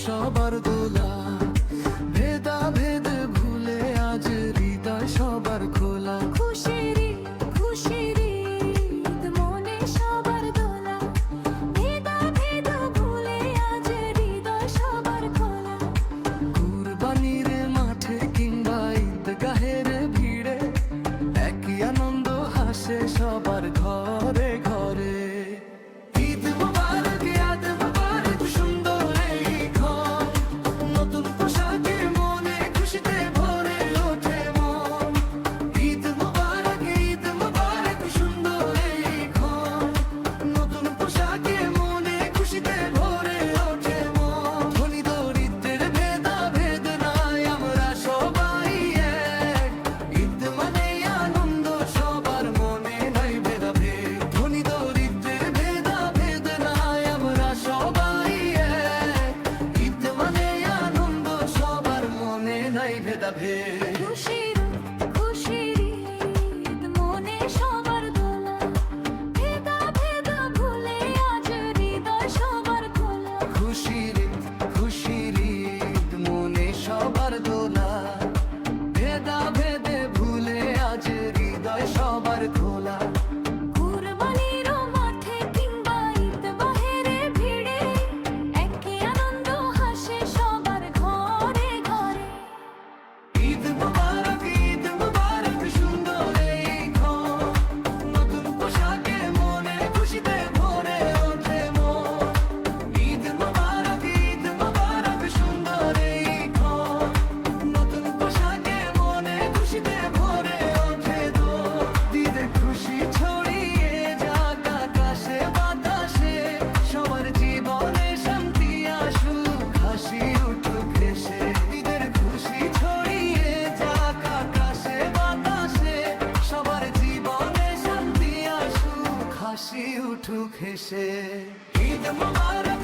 সবার দোলা ভেদা ভেদ ভুলে আজ হৃদয় সবার খোলা খুশির ঈদ মনে সবার দোলা ভেদা ভেদ ভুলে আজ হৃদয় সবার খোলা কুরবানির মাঠে কিংবা ঈদগাহের ভিড়ে একই আনন্দ হাসে সবার ঘরে ঘরে ঈদ মুবারক ঈদ মুবারক সুন্দর এই ঘর নতুন পোশাকে মনে খুশিতে ভরে ওঠে মন ঈদ মুবারক সুন্দর এই ঘর নতুন পোশাকে মনে খুশিতে ভরে ওঠে মন ধনী দরিদ্রের ভেদা ভেদ নাই আমরা সবাই এক ঈদ মানে আনন্দ সবার মনে নাই ভেদাভেদ ধনী দরিদ্রের ভেদা ভেদ নাই আমরা সবাই এক ঈদ মানে আনন্দ সবার মনে নাই ভেদাভেদ খুশির ঈদ মনে সবার দোলা ভেদা ভেদ ভুলে আজ হৃদয় সবার খোলা খুশির ঈদ মনে সবার দোলা ভেদা ভেদে ভুলে আজ হৃদয় সবার খোলা কুরবানির মাঠে কিংবা ঈদগাহের ভিড়ে একই আনন্দ হাসে সবার ঘরে ঘরে ঈদ মুবারক সুন্দর এই ঘর নতুন পোশাকে মনে খুশিতে ভরে ওঠে মন ঈদ মুবারক সুন্দর এই ঘর নতুন পোশাকে মনে খুশিতে ভরে ওঠে দোল ঈদের খুশি ছড়িয়ে যাক আকাশে বাতাসে সবার জীবনে শান্তি আসুক হাসি উঠুক হেসে ঈদের খুশি ছড়িয়ে যাক আকাশে বাতাসে সবার জীবনে শান্তি আসুক হাসি উঠুক হেসে ঈদ মুবারক